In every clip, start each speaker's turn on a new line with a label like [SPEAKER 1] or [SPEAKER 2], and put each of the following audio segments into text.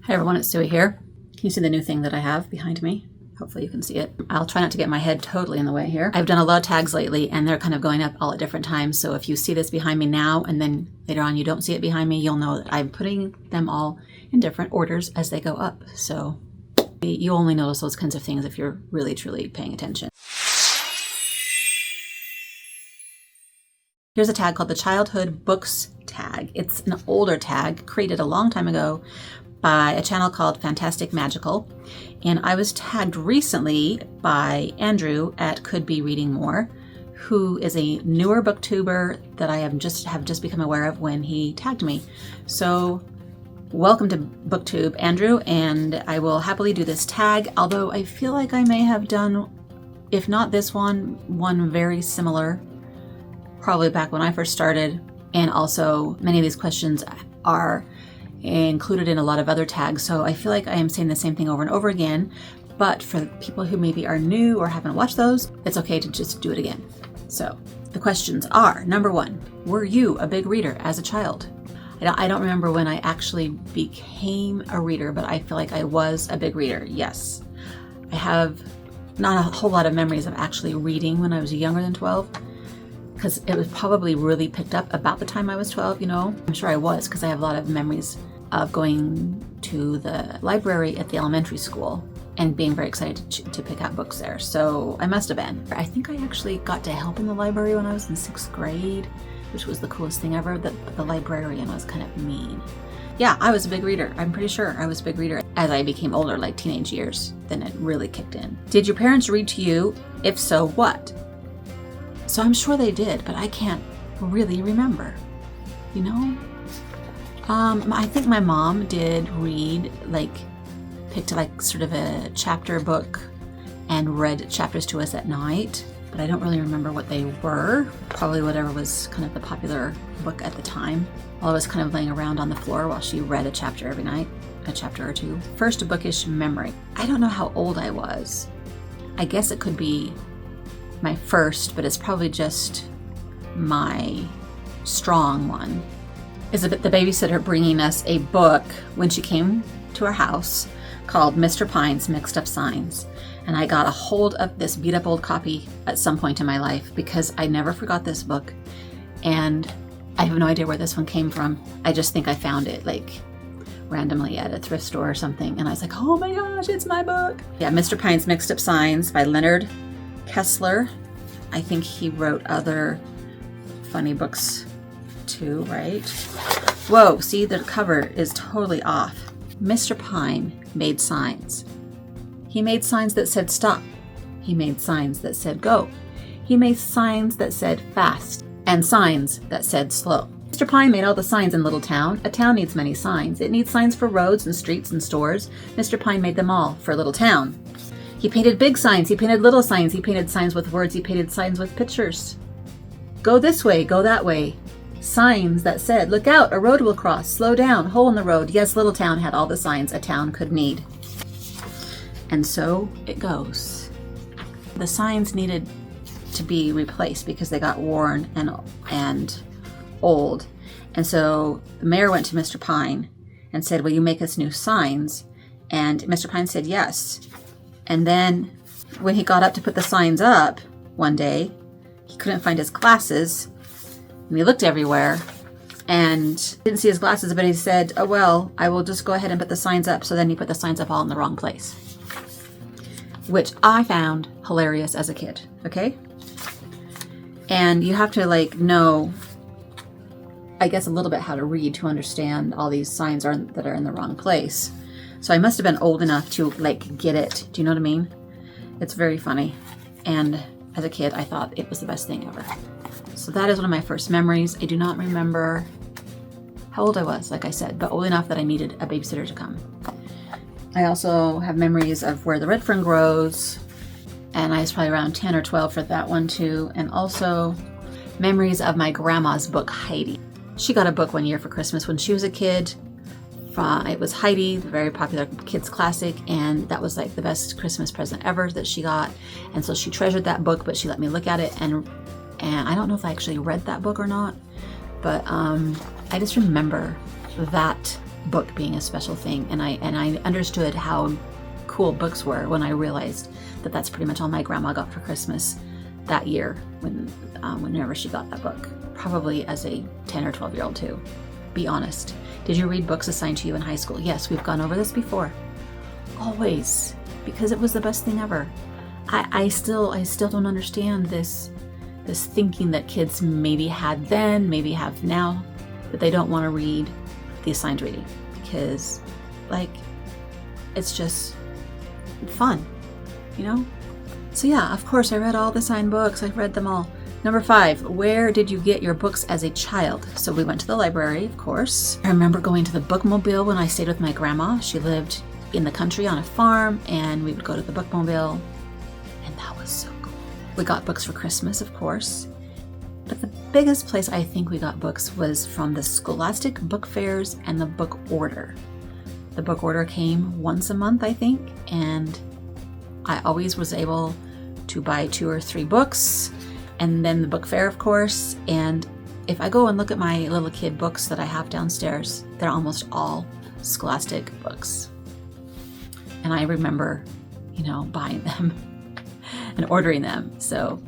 [SPEAKER 1] Hi everyone, it's Suey here. Can you see the new thing that I have behind me? Hopefully you can see it. I'll try not to get my head totally in the way here. I've done a lot of tags lately and they're kind of going up all at different times. So if you see this behind me now and then later on you don't see it behind me, you'll know that I'm putting them all in different orders as they go up. So you only notice those kinds of things if you're really truly paying attention. Here's a tag called the Childhood Books tag. It's an older tag created a long time ago by a channel called Fantastic Magical. And I was tagged recently by Andrew at Could Be Reading More, who is a newer booktuber that I have just become aware of when he tagged me. So welcome to BookTube, Andrew, and I will happily do this tag, although I feel like I may have done, if not this one very similar, probably back when I first started. And also many of these questions are included in a lot of other tags, so I feel like I am saying the same thing over and over again. But for people who maybe are new or haven't watched those, it's okay to just do it again. So the questions are, number one, were you a big reader as a child? I don't remember when I actually became a reader, but I feel like I was a big reader, yes. I have not a whole lot of memories of actually reading when I was younger than 12, because it was probably really picked up about the time I was 12, you know? I'm sure I was, because I have a lot of memories of going to the library at the elementary school and being very excited to pick out books there. So I must have been. I think I actually got to help in the library when I was in 6th grade, which was the coolest thing ever. The librarian was kind of mean. Yeah, I was a big reader. I'm pretty sure I was a big reader. As I became older, like teenage years, then it really kicked in. Did your parents read to you? If so, what? So I'm sure they did, but I can't really remember, you know? I think my mom did read, picked sort of a chapter book and read chapters to us at night, but I don't really remember what they were. Probably whatever was kind of the popular book at the time. While I was kind of laying around on the floor while she read a chapter every night, a chapter or two. First bookish memory. I don't know how old I was. I guess it could be my first, but it's probably just my strong one. Is the babysitter bringing us a book when she came to our house called Mr. Pine's Mixed Up Signs. And I got a hold of this beat up old copy at some point in my life because I never forgot this book. And I have no idea where this one came from. I just think I found it randomly at a thrift store or something. And I was like, oh my gosh, it's my book. Yeah, Mr. Pine's Mixed Up Signs by Leonard Kessler. I think he wrote other funny books too, right? Whoa, see, the cover is totally off. Mr. Pine made signs. He made signs that said stop. He made signs that said go. He made signs that said fast and signs that said slow. Mr. Pine made all the signs in Little Town. A town needs many signs. It needs signs for roads and streets and stores. Mr. Pine made them all for Little Town. He painted big signs. He painted little signs. He painted signs with words. He painted signs with pictures. Go this way, go that way. Signs that said, look out, a road will cross, slow down, hole in the road. Yes, Little Town had all the signs a town could need. And so it goes. The signs needed to be replaced because they got worn and old. And so the mayor went to Mr. Pine and said, will you make us new signs? And Mr. Pine said yes. And then when he got up to put the signs up one day, he couldn't find his glasses. And he looked everywhere and didn't see his glasses, but he said, oh, well, I will just go ahead and put the signs up. So then he put the signs up all in the wrong place, which I found hilarious as a kid, okay? And you have to know, I guess, a little bit how to read to understand all these signs that are in the wrong place. So I must have been old enough to get it. Do you know what I mean? It's very funny. And as a kid, I thought it was the best thing ever. So that is one of my first memories. I do not remember how old I was, like I said, but old enough that I needed a babysitter to come. I also have memories of Where the Red Fern Grows, and I was probably around 10 or 12 for that one too. And also memories of my grandma's book, Heidi. She got a book one year for Christmas when she was a kid. It was Heidi, the very popular kids classic, and that was the best Christmas present ever that she got. And so she treasured that book, but she let me look at it, and I don't know if I actually read that book or not, but I just remember that book being a special thing, and I understood how cool books were when I realized that that's pretty much all my grandma got for Christmas that year whenever she got that book. Probably as a 10 or 12-year-old too. Be honest. Did you read books assigned to you in high school? Yes, we've gone over this before. Always, because it was the best thing ever. I still don't understand this thinking that kids maybe had then, maybe have now, that they don't want to read the assigned reading because, like, it's just fun, you know? So yeah, of course, I read all the signed books. I've read them all. Number 5, where did you get your books as a child? So we went to the library, of course. I remember going to the bookmobile when I stayed with my grandma. She lived in the country on a farm, and we would go to the bookmobile, and that was so cool. We got books for Christmas, of course. But the biggest place I think we got books was from the Scholastic book fairs and the book order. The book order came once a month, I think, and I always was able to buy 2 or 3 books, and then the book fair, of course. And if I go and look at my little kid books that I have downstairs, they're almost all Scholastic books. And I remember, buying them and ordering them. So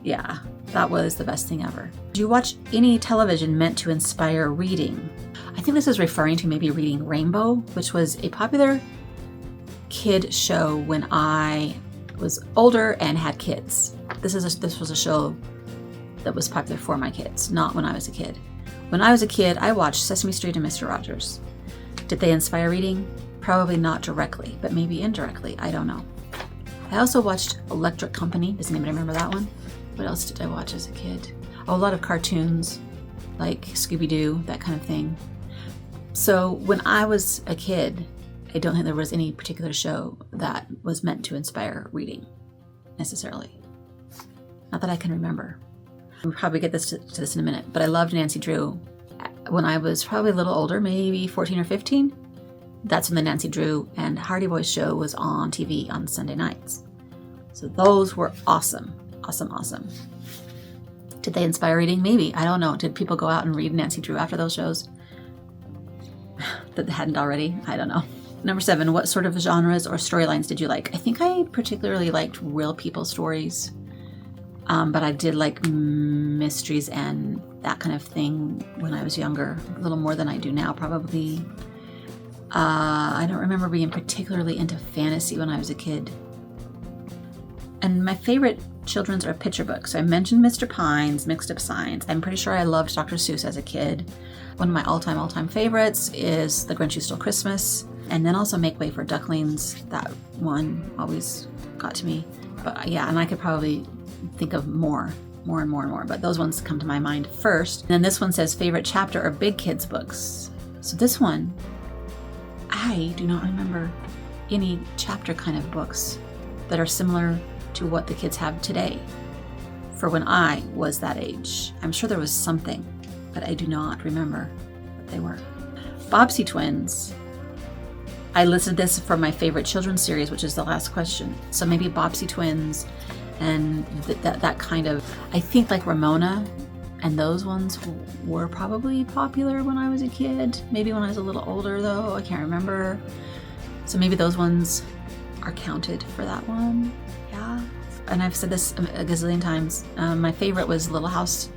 [SPEAKER 1] yeah, that was the best thing ever. Do you watch any television meant to inspire reading? I think this is referring to maybe Reading Rainbow, which was a popular kid show when I was older and had kids. This was a show that was popular for my kids, not when I was a kid. When I was a kid, I watched Sesame Street and Mr. Rogers. Did they inspire reading? Probably not directly, but maybe indirectly. I don't know. I also watched Electric Company. Does anybody remember that one? What else did I watch as a kid? Oh, a lot of cartoons, like Scooby-Doo, that kind of thing. So when I was a kid, I don't think there was any particular show that was meant to inspire reading, necessarily. Not that I can remember. We'll probably get to this in a minute, but I loved Nancy Drew. When I was probably a little older, maybe 14 or 15, that's when the Nancy Drew and Hardy Boys show was on TV on Sunday nights. So those were awesome. Awesome, awesome. Did they inspire reading? Maybe. I don't know. Did people go out and read Nancy Drew after those shows? That hadn't already? I don't know. Number 7, what sort of genres or storylines did you like? I think I particularly liked real people stories, but I did like mysteries and that kind of thing when I was younger, a little more than I do now, probably. I don't remember being particularly into fantasy when I was a kid. And my favorite children's or picture books. So I mentioned Mr. Pine's Mixed Up Signs. I'm pretty sure I loved Dr. Seuss as a kid. One of my all-time favorites is The Grinch Who Stole Christmas. And then also Make Way for Ducklings. That one always got to me. But yeah, and I could probably think of more, but those ones come to my mind first. And then this one says favorite chapter or big kids books. So this one, I do not remember any chapter kind of books that are similar to what the kids have today for when I was that age. I'm sure there was something, but I do not remember what they were. Bobbsey Twins. I listed this for my favorite children's series, which is the last question. So maybe Bobbsey Twins and that kind of, I think like Ramona and those ones were probably popular when I was a kid. Maybe when I was a little older though, I can't remember. So maybe those ones are counted for that one. Yeah. And I've said this a gazillion times. My favorite was Little House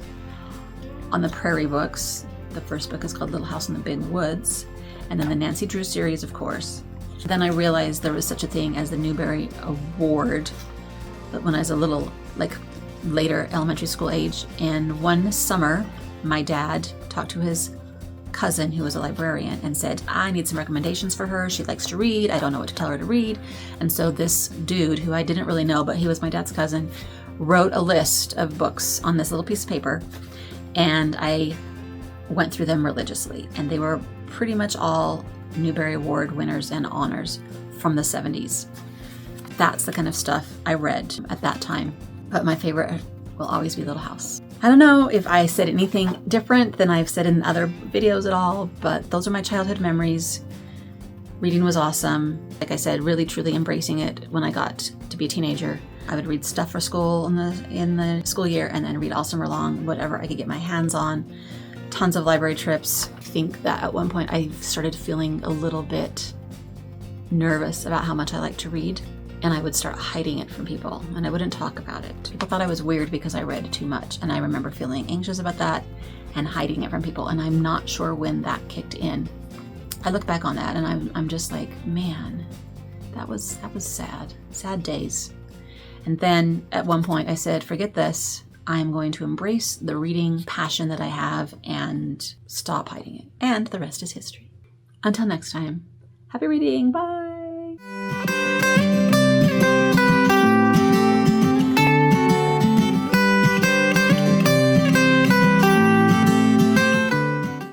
[SPEAKER 1] on the Prairie books. The first book is called Little House in the Big Woods. And then the Nancy Drew series, of course. Then I realized there was such a thing as the Newbery Award when I was a little, later elementary school age. And one summer, my dad talked to his cousin who was a librarian and said, I need some recommendations for her. She likes to read. I don't know what to tell her to read. And so this dude, who I didn't really know, but he was my dad's cousin, wrote a list of books on this little piece of paper. And I went through them religiously. And they were pretty much all Newbery Award winners and honors from the 70s. That's the kind of stuff I read at that time. But my favorite will always be Little House. I don't know if I said anything different than I've said in other videos at all, but those are my childhood memories. Reading was awesome. Like I said, really truly embracing it when I got to be a teenager. I would read stuff for school in the school year and then read all summer long, whatever I could get my hands on. tons of library trips. I think that at one point I started feeling a little bit nervous about how much I like to read, and I would start hiding it from people, and I wouldn't talk about it. People thought I was weird because I read too much, and I remember feeling anxious about that and hiding it from people, and I'm not sure when that kicked in. I look back on that and I'm just like, man, that was sad days. And then at one point I said, forget this. I'm going to embrace the reading passion that I have and stop hiding it. And the rest is history. Until next time, happy reading. Bye.